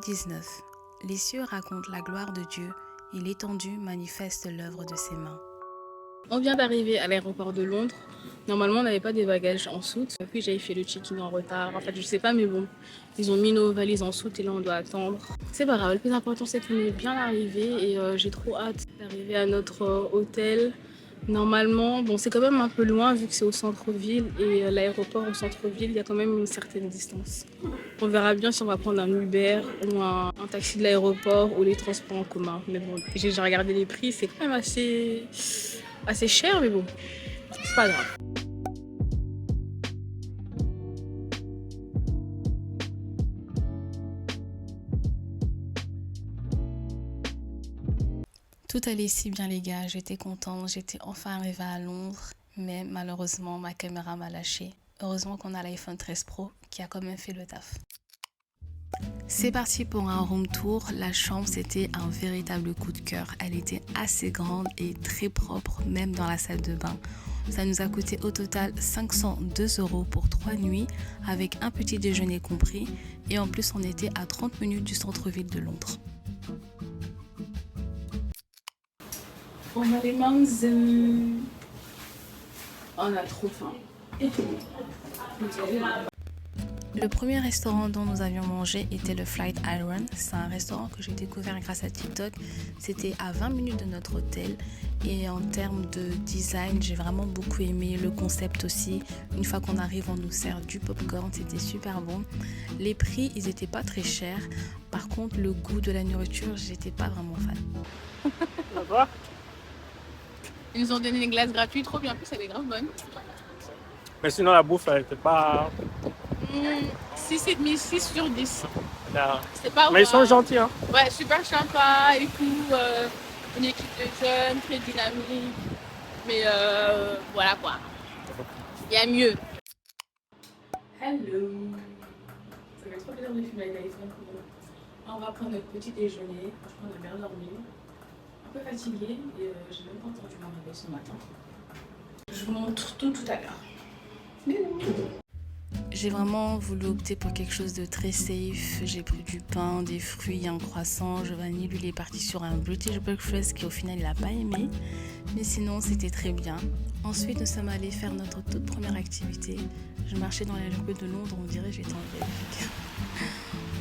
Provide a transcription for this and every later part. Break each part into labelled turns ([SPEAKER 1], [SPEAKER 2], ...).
[SPEAKER 1] 19. Les cieux racontent la gloire de Dieu et l'étendue manifeste l'œuvre de ses mains.
[SPEAKER 2] On vient d'arriver à l'aéroport de Londres. Normalement, on n'avait pas des bagages en soute. Puis j'avais fait le check-in en retard. En fait, je sais pas, mais bon, ils ont mis nos valises en soute et là, on doit attendre. C'est pas grave. Le plus important, c'est qu'on est bien arrivé et j'ai trop hâte d'arriver à notre hôtel. Normalement, bon, c'est quand même un peu loin vu que c'est au centre-ville et l'aéroport au centre-ville, il y a quand même une certaine distance. On verra bien si on va prendre un Uber ou un taxi de l'aéroport ou les transports en commun. Mais bon, j'ai regardé les prix, c'est quand même assez cher, mais bon, c'est pas grave.
[SPEAKER 1] Tout allait si bien les gars, j'étais contente, j'étais enfin arrivée à Londres, mais malheureusement ma caméra m'a lâché. Heureusement qu'on a l'iPhone 13 Pro qui a quand même fait le taf. C'est parti pour un room tour. La chambre, c'était un véritable coup de cœur. Elle était assez grande et très propre, même dans la salle de bain. Ça nous a coûté au total 502 € pour 3 nuits, avec un petit déjeuner compris. Et en plus, on était à 30 minutes du centre-ville de Londres.
[SPEAKER 2] On a les mains. On a trop faim.
[SPEAKER 1] Le premier restaurant dont nous avions mangé était le Flight Iron. C'est un restaurant que j'ai découvert grâce à TikTok. C'était à 20 minutes de notre hôtel. Et en termes de design, j'ai vraiment beaucoup aimé le concept aussi. Une fois qu'on arrive, on nous sert du popcorn. C'était super bon. Les prix, ils n'étaient pas très chers. Par contre, le goût de la nourriture, j'étais pas vraiment fan.
[SPEAKER 2] Ça va? Ils nous ont donné une glace gratuite, trop bien. En plus, elle est grave bonne.
[SPEAKER 3] Mais sinon, la bouffe, elle était pas...
[SPEAKER 2] 6,5, 6 sur 10.
[SPEAKER 3] Non.
[SPEAKER 2] C'est pas
[SPEAKER 3] Mais ils sont gentils, hein.
[SPEAKER 2] Ouais, super sympa et tout. Une équipe de jeunes, très dynamique. Mais voilà quoi. Il y a mieux. Hello. Ça fait trop plaisir de filmer avec l'iPhone. On va prendre notre petit déjeuner. Franchement, on a bien dormi. Un peu fatigué et j'ai même pas entendu mon réveil ce matin. Je vous montre tout à l'heure.
[SPEAKER 1] J'ai vraiment voulu opter pour quelque chose de très safe. J'ai pris du pain, des fruits, un croissant. Giovanni, lui, il est parti sur un British breakfast qui au final il n'a pas aimé. Mais sinon, c'était très bien. Ensuite, nous sommes allés faire notre toute première activité. Je marchais dans les rues de Londres, on dirait que j'étais en Belgique.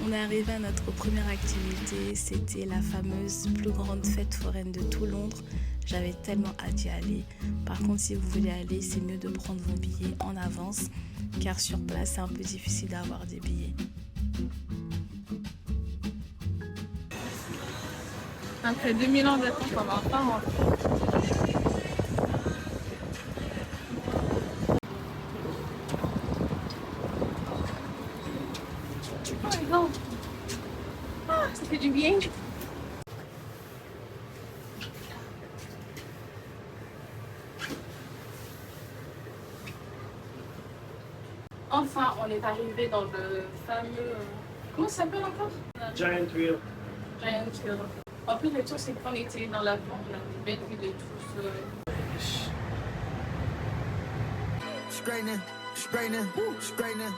[SPEAKER 1] On est arrivé à notre première activité. C'était la fameuse plus grande fête foraine de tout Londres. J'avais tellement hâte d'y aller. Par contre, si vous voulez aller, c'est mieux de prendre vos billets en avance, car sur place, c'est un peu difficile d'avoir des billets.
[SPEAKER 2] Après 2000 ans d'attente, on va pas rentrer. Oh non. Ah, ça fait du bien. Enfin, on est arrivé dans le fameux... Comment ça s'appelle encore?
[SPEAKER 3] Giant Wheel.
[SPEAKER 2] Giant Wheel. En plus, le truc, c'est qu'on était dans la belle ville et tout.
[SPEAKER 4] Straightening, straightening, straightening,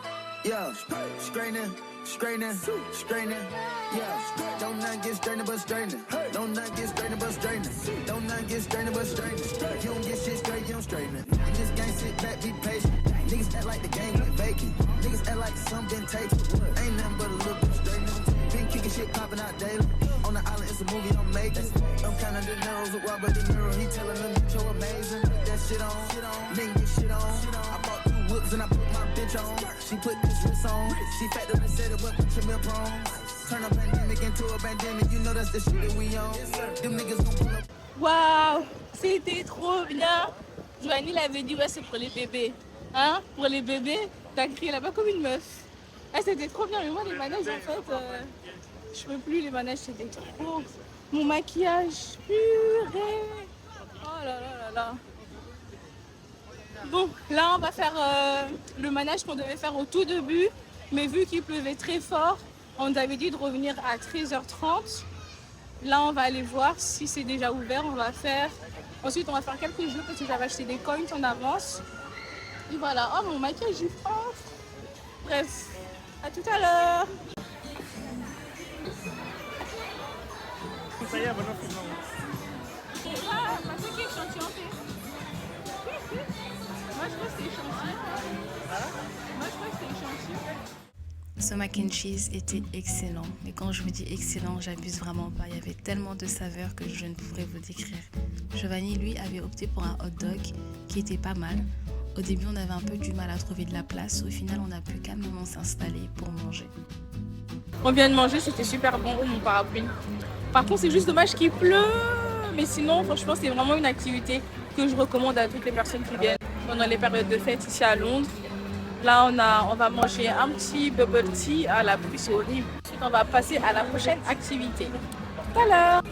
[SPEAKER 4] yeah, straightening, straightening, straightening, yeah. Don't not get straightening but straightening. Don't not get straightening but straightening. Don't not get straightening but straightening. You don't get shit straight, you don't straighten it. You just can't sit back, be patient. Niggas act like the game went vacant. Niggas act like some been taken. Ain't nothing but a little bit straightening. Been kicking shit popping out daily. On the island, it's a movie I'm making. I'm kind of De Niro's with Robert De Niro. He telling them that you're amazing. Put that shit on, nigga get shit on. I bought 2 whips and I put my bitch on. She put this wrist on. She factored and said it went with your milk on. Turn a pandemic into a pandemic. You know that's the shit that we on. Them niggas gon' pull up.
[SPEAKER 2] Waouh, c'était trop bien. Joanie l'avait dit, ouais, c'est pour les bébés. Hein? Pour les bébés, t'as crié là-bas comme une meuf. Ah, c'était trop bien, mais moi, les manèges, en fait, je peux plus, les manèges, c'était trop. Mon maquillage, purée. Oh là là là là. Bon, là, on va faire le manège qu'on devait faire au tout début, mais vu qu'il pleuvait très fort, on nous avait dit de revenir à 13h30. Là, on va aller voir si c'est déjà ouvert, on va faire... Ensuite, on va faire quelques jeux parce que j'avais acheté des coins en avance. Et voilà, oh mon maquillage est fort. Bref, à tout à l'heure.
[SPEAKER 3] Ça y est, maintenant, finalement.
[SPEAKER 1] Ce mac and cheese était excellent. Mais quand je vous dis excellent, j'abuse vraiment pas. Il y avait tellement de saveurs que je ne pourrais vous décrire. Giovanni, lui, avait opté pour un hot dog qui était pas mal. Au début, on avait un peu du mal à trouver de la place. Au final, on a pu calmement s'installer pour manger.
[SPEAKER 2] On vient de manger, c'était super bon, mon parapluie. Par contre, c'est juste dommage qu'il pleut. Mais sinon, franchement, c'est vraiment une activité que je recommande à toutes les personnes qui viennent pendant les périodes de fête ici à Londres. Là, on va manger un petit bubble tea à la pluie, c'est horrible. Ensuite, on va passer à la prochaine activité. Tout à l'heure.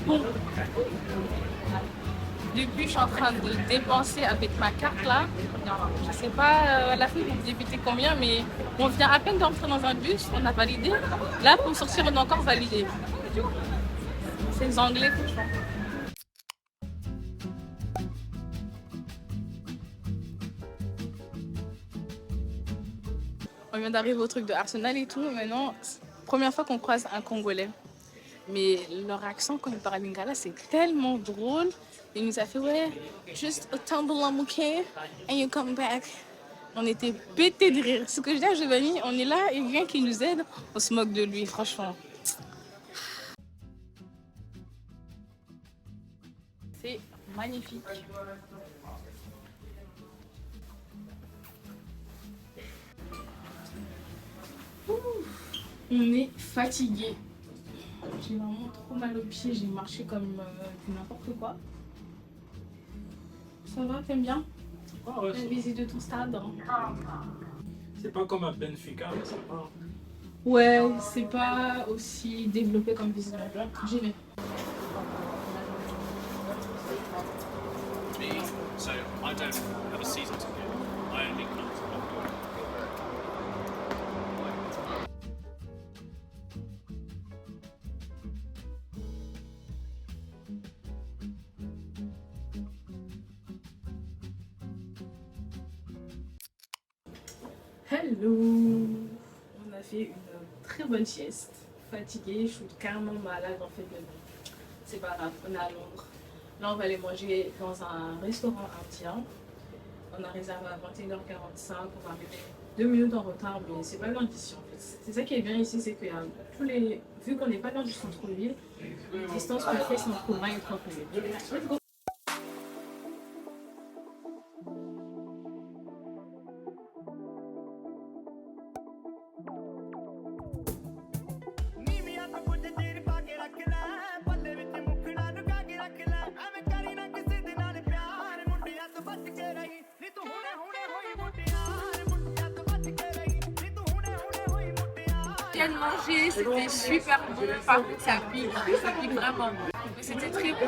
[SPEAKER 2] Bon. Depuis, je suis en train de dépenser avec ma carte là. Je sais pas à la fin vous débitez combien, mais on vient à peine d'entrer dans un bus, on a validé. Là, pour sortir, on a encore validé. C'est les Anglais, franchement. On vient d'arriver au truc de Arsenal et tout. Maintenant, première fois qu'on croise un Congolais. Mais leur accent quand ils parlent lingala, c'est tellement drôle. Il nous a fait ouais, just a tumble on okay, and you come back. On était pétés de rire. Ce que je dis à Giovanni, on est là et quelqu'un qui nous aide, on se moque de lui, franchement. C'est magnifique. On est fatigué. J'ai vraiment trop mal aux pieds, j'ai marché comme n'importe quoi. Ça va, t'aimes bien?
[SPEAKER 3] Ah ouais,
[SPEAKER 2] La visite de ton stade?
[SPEAKER 3] c'est pas comme à Benfica, mais c'est pas.
[SPEAKER 2] Ouais, c'est pas aussi développé comme visite de bloc. J'y vais.
[SPEAKER 5] So I don't have a season ticket. I only come to London.
[SPEAKER 2] Hello! On a fait une très bonne sieste. Fatiguée, je suis carrément malade en fait, mais bon, c'est pas grave, on est à Londres. Là, on va aller manger dans un restaurant indien. On a réservé à 21h45, on va arriver 2 minutes en retard, mais c'est pas loin d'ici en fait. C'est ça qui est bien ici, c'est qu'il y a tous les. Vu qu'on n'est pas loin du centre-ville, la distance qu'on fait, c'est entre 20 et 30 minutes. Let's go! Manger, c'était super bon, par contre ça pique vraiment. C'était très bon,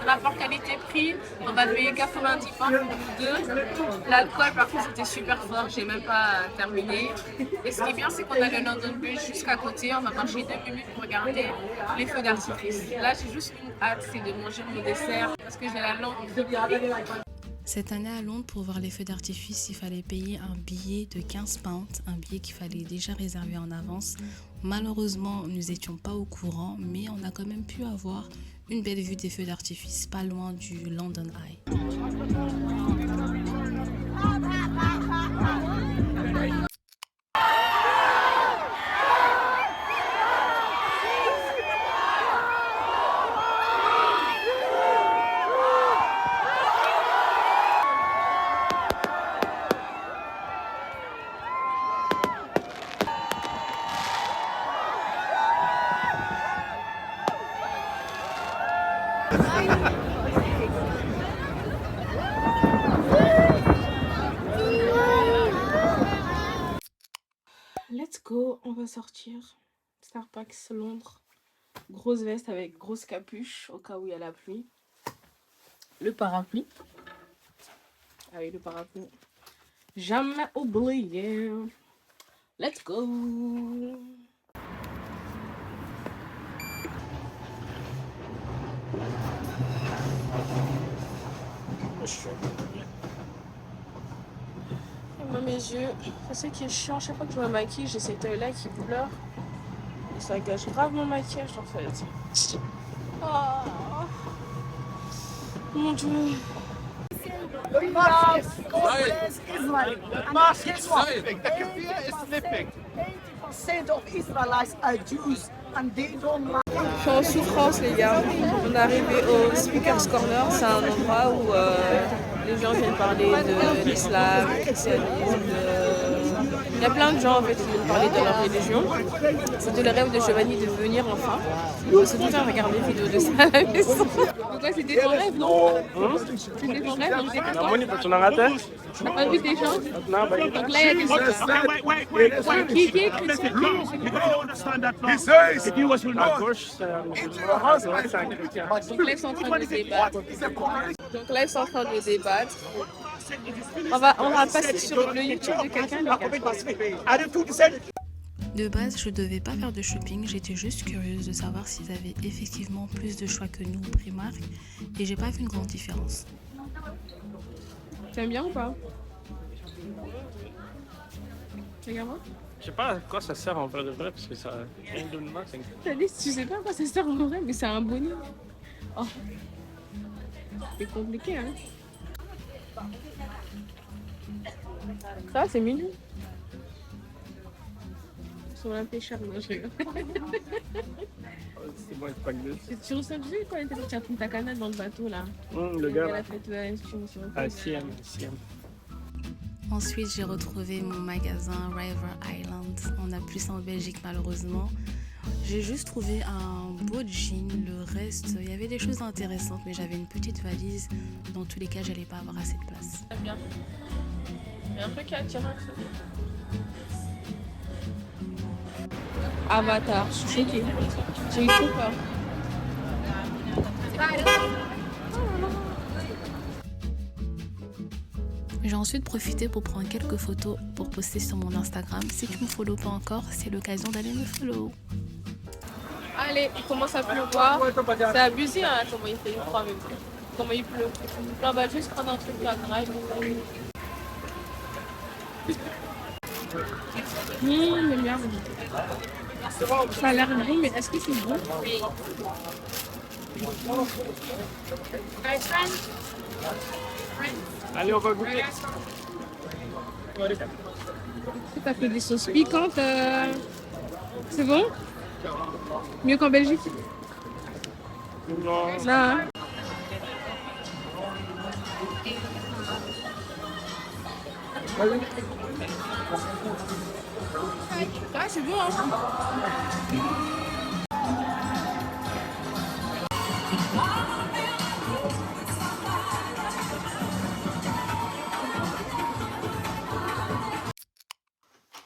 [SPEAKER 2] rapport qualité-prix, on va payer 90 pounds pour nous deux. L'alcool par contre c'était super fort, j'ai même pas terminé. Et ce qui est bien c'est qu'on a le London Bridge jusqu'à côté, on va marcher 2 minutes pour regarder les feux d'artifice. Là j'ai juste une hâte, c'est de manger mon dessert parce que j'ai la langue.
[SPEAKER 1] Cette année à Londres, pour voir les feux d'artifice, il fallait payer un billet de 15 pounds, un billet qu'il fallait déjà réserver en avance. Malheureusement, nous n'étions pas au courant, mais on a quand même pu avoir une belle vue des feux d'artifice, pas loin du London Eye.
[SPEAKER 2] Let's go, on va sortir. Starbucks Londres. Grosse veste avec grosse capuche au cas où il y a la pluie. Le parapluie. Ah oui, le parapluie. Jamais oublié. Let's go. Moi, mes yeux, c'est ça qui est chiant. Chaque fois que je me maquille, j'ai cet œil-là qui pleure. Et ça gâche grave mon maquillage en fait. Oh. Mon Dieu.
[SPEAKER 6] Of Israelites are Jews and they don't mind.
[SPEAKER 2] Je suis en souffrance, les gars. On est arrivé au Speaker's Corner. C'est un endroit où les gens viennent parler de l'islam, du christianisme. Il y a plein de gens en fait qui viennent parler de leur religion. C'était le rêve de Giovanni de venir enfin. On s'est tout le temps regardé des vidéos de ça à la maison. Donc là, c'était ton rêve, non? C'était ton rêve, donc c'était quoi? T'as pas vu des gens? Donc là, il y a des gens. Qui est chrétien?
[SPEAKER 7] He says,
[SPEAKER 5] If he was with my course,
[SPEAKER 6] Into your husband.
[SPEAKER 2] Donc là, ils sont en train de débattre. Donc là, ils sont en train de débattre. On va passer sur le YouTube de quelqu'un, les gars.
[SPEAKER 1] De base, je devais pas faire de shopping, j'étais juste curieuse de savoir s'ils avaient effectivement plus de choix que nous au Primark et j'ai pas vu une grande différence.
[SPEAKER 2] T'aimes bien ou pas? Regarde-moi.
[SPEAKER 5] je sais pas à quoi ça sert en vrai de vrai parce que ça rien de nothing.
[SPEAKER 2] T'as dit, tu sais pas à quoi ça sert en vrai, mais c'est un bonnet. Oh. C'est compliqué, hein. Ça, c'est mignon. Ils sont un peu chers, moi, je rigole.
[SPEAKER 5] C'est bon espagnol.
[SPEAKER 2] Tu ressens, tu sais, quand elle était partie à Punta Cana dans le bateau, là.
[SPEAKER 5] Le
[SPEAKER 2] Elle
[SPEAKER 5] gars
[SPEAKER 2] a fait une sur
[SPEAKER 5] à Siam.
[SPEAKER 1] Ensuite, j'ai retrouvé mon magasin River Island. On n'a plus ça en Belgique malheureusement. J'ai juste trouvé un beau jean. Le reste, il y avait des choses intéressantes, mais j'avais une petite valise. Dans tous les cas, j'allais pas avoir assez de place.
[SPEAKER 2] J'aime bien. Il y a un truc qui attire. Avatar, je suis choquée. J'ai eu trop peur.
[SPEAKER 1] J'ai ensuite profité pour prendre quelques photos pour poster sur mon Instagram. Si tu me follow pas encore, c'est l'occasion d'aller me follow.
[SPEAKER 2] Allez, il commence à pleuvoir. C'est abusé, hein, comment il fait froid même. Comment il pleut. Là, on va juste prendre un truc à grave. Mais merde. Ça a l'air bon, mais est-ce que c'est bon?
[SPEAKER 5] Allez, on va goûter.
[SPEAKER 2] T'as fait des sauces piquantes. C'est bon? Mieux qu'en Belgique?
[SPEAKER 5] Non.
[SPEAKER 2] Là. Hein? Ah, c'est bon, hein?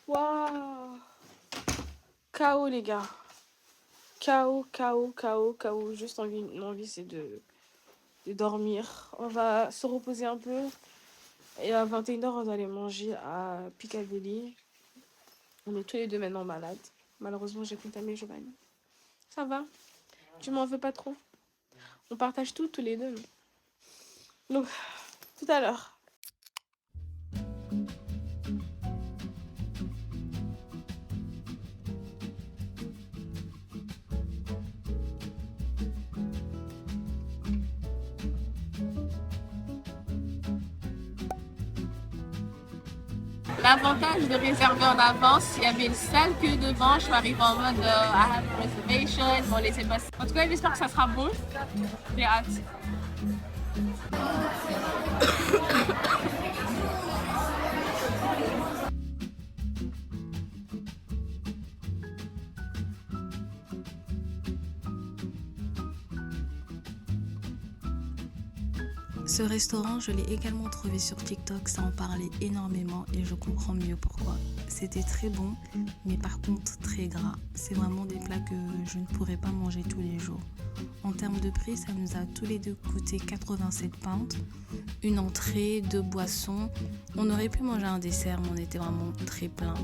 [SPEAKER 2] Waouh! KO, les gars. KO. Juste une envie, c'est de dormir. On va se reposer un peu. Et à 21h, on va aller manger à Piccadilly. On est tous les deux maintenant malades. Malheureusement, j'ai contamé Giovanni. Ça va? Tu m'en veux pas trop? On partage tout, tous les deux. Donc, tout à l'heure. L'avantage de réserver en avance, il y avait une salle queue devant. Je suis arrivée en mode I have a reservation. Bon, laissez passer. En tout cas, j'espère que ça sera bon. J'ai hâte.
[SPEAKER 1] Ce restaurant, je l'ai également trouvé sur TikTok, ça en parlait énormément et je comprends mieux pourquoi. C'était très bon, mais par contre très gras. C'est vraiment des plats que je ne pourrais pas manger tous les jours. En termes de prix, ça nous a tous les deux coûté 87 pounds. Une entrée, 2 boissons. On aurait pu manger un dessert, mais on était vraiment très plein.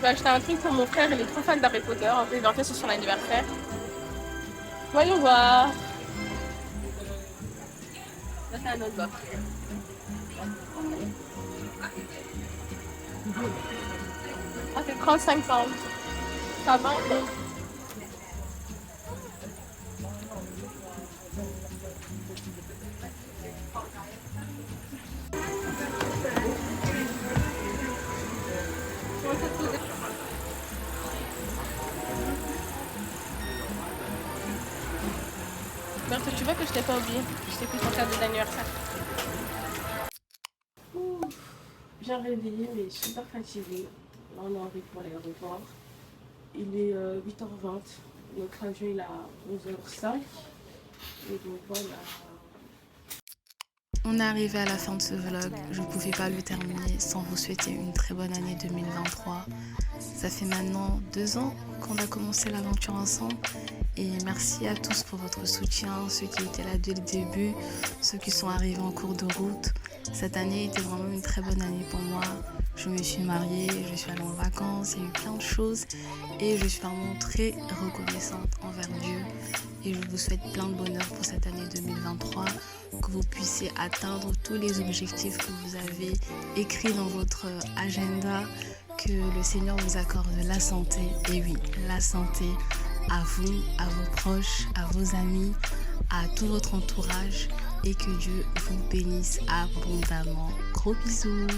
[SPEAKER 2] vais acheter un truc pour mon frère, il est trop fan d'Harry Potter. En fait, il va faire sur son anniversaire. Voyons voir. Ça, c'est un autre box. Ah, c'est 35 pounds. Ça va, bon. Berthe, tu vois que je t'ai pas oublié. Je t'ai pris ton cadeau d'anniversaire. Bien réveillée, mais super fatiguée. Là, on est arrivé pour l'aéroport. Il est 8h20. Notre avion, il est à 11h05. Et donc voilà.
[SPEAKER 1] On est arrivé à la fin de ce vlog. Je ne pouvais pas le terminer sans vous souhaiter une très bonne année 2023. Ça fait maintenant 2 ans qu'on a commencé l'aventure ensemble. Et merci à tous pour votre soutien, ceux qui étaient là dès le début, ceux qui sont arrivés en cours de route. Cette année était vraiment une très bonne année pour moi. Je me suis mariée, je suis allée en vacances, il y a eu plein de choses. Et je suis vraiment très reconnaissante envers Dieu. Et je vous souhaite plein de bonheur pour cette année 2023. Que vous puissiez atteindre tous les objectifs que vous avez écrits dans votre agenda. Que le Seigneur vous accorde la santé. Et oui, la santé. À vous, à vos proches, à vos amis, à tout votre entourage et que Dieu vous bénisse abondamment. Gros bisous.